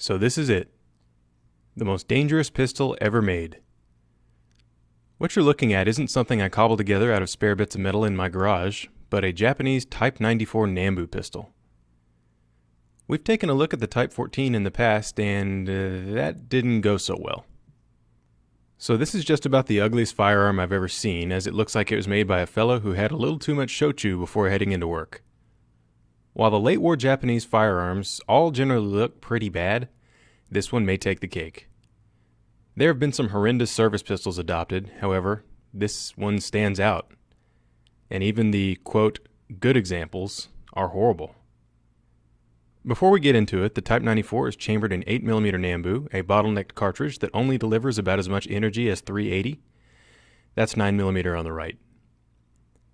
So this is it. The most dangerous pistol ever made. What you're looking at isn't something I cobbled together out of spare bits of metal in my garage, but a Japanese Type 94 Nambu pistol. We've taken a look at the Type 14 in the past, and that didn't go so well. So this is just about the ugliest firearm I've ever seen, as it looks like it was made by a fellow who had a little too much shochu before heading into work. While the late war Japanese firearms all generally look pretty bad, this one may take the cake. There have been some horrendous service pistols adopted, however, this one stands out. And even the, quote, good examples are horrible. Before we get into it, the Type 94 is chambered in 8mm Nambu, a bottlenecked cartridge that only delivers about as much energy as .380. That's 9mm on the right.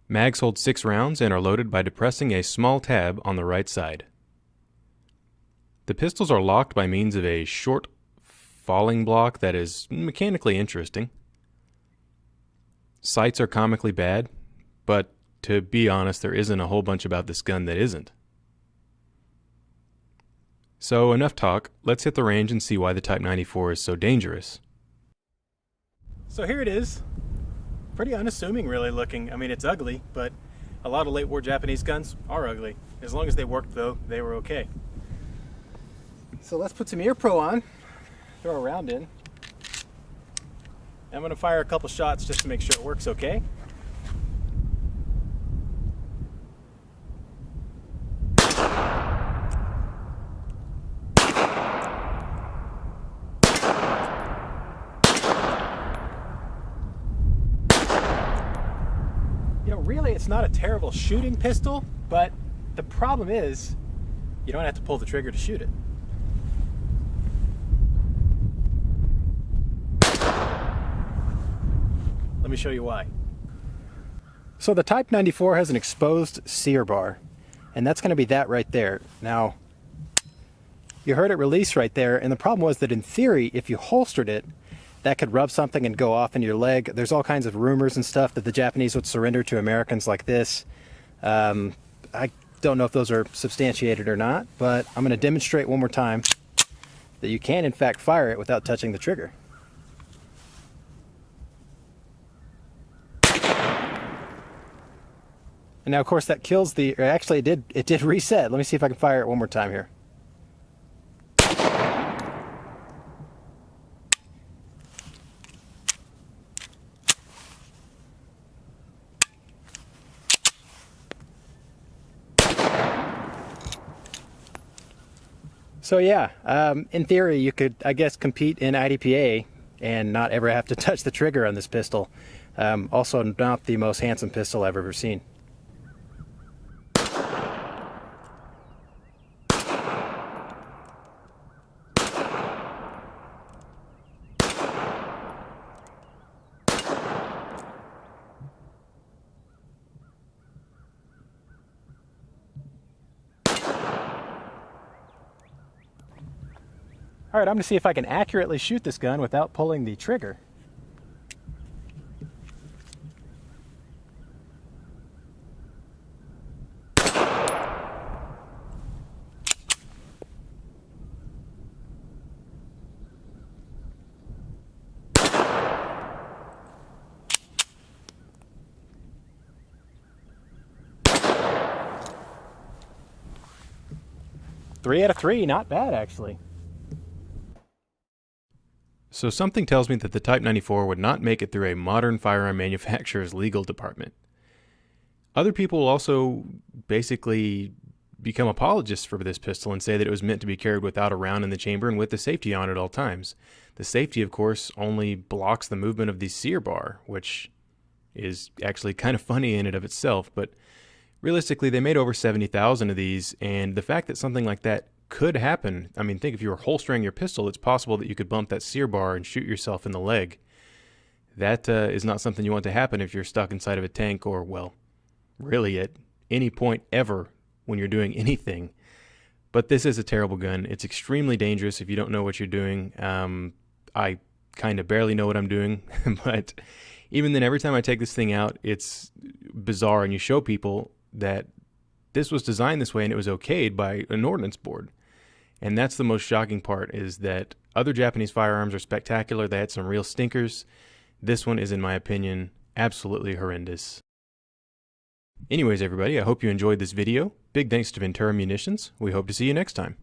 Mags hold 6 rounds and are loaded by depressing a small tab on the right side. The pistols are locked by means of a short falling block that is mechanically interesting. Sights are comically bad, but to be honest, there isn't a whole bunch about this gun that isn't. So enough talk, let's hit the range and see why the Type 94 is so dangerous. So here it is. Pretty unassuming really looking. I mean, it's ugly, but a lot of late war Japanese guns are ugly. As long as they worked though, they were okay. So let's put some ear pro on, throw a round in. I'm gonna fire a couple shots just to make sure it works okay. Really, it's not a terrible shooting pistol, but the problem is you don't have to pull the trigger to shoot it. Let me show you why. So the Type 94 has an exposed sear bar, and that's going to be that right there. Now, you heard it release right there, and the problem was that in theory, if you holstered it, that could rub something and go off in your leg. There's all kinds of rumors and stuff that the Japanese would surrender to Americans like this. I don't know if those are substantiated or not, but I'm going to demonstrate one more time that you can in fact fire it without touching the trigger. And now of course that kills the, actually it did reset. Let me see if I can fire it one more time here. So yeah, in theory you could, I guess, compete in IDPA and not ever have to touch the trigger on this pistol. Also not the most handsome pistol I've ever seen. All right, I'm going to see if I can accurately shoot this gun without pulling the trigger. Three out of three, not bad actually. So something tells me that the Type 94 would not make it through a modern firearm manufacturer's legal department. Other people will also basically become apologists for this pistol and say that it was meant to be carried without a round in the chamber and with the safety on at all times. The safety, of course, only blocks the movement of the sear bar, which is actually kind of funny in and of itself, but realistically they made over 70,000 of these, and the fact that something like that could happen. I mean, think if you were holstering your pistol, it's possible that you could bump that sear bar and shoot yourself in the leg. That is not something you want to happen if you're stuck inside of a tank or, well, really at any point ever when you're doing anything. But this is a terrible gun. It's extremely dangerous if you don't know what you're doing. I kind of barely know what I'm doing, but even then, every time I take this thing out, it's bizarre, and you show people that this was designed this way and it was okayed by an ordnance board. And that's the most shocking part, is that other Japanese firearms are spectacular. They had some real stinkers. This one is, in my opinion, absolutely horrendous. Anyways, everybody, I hope you enjoyed this video. Big thanks to Ventura Munitions. We hope to see you next time.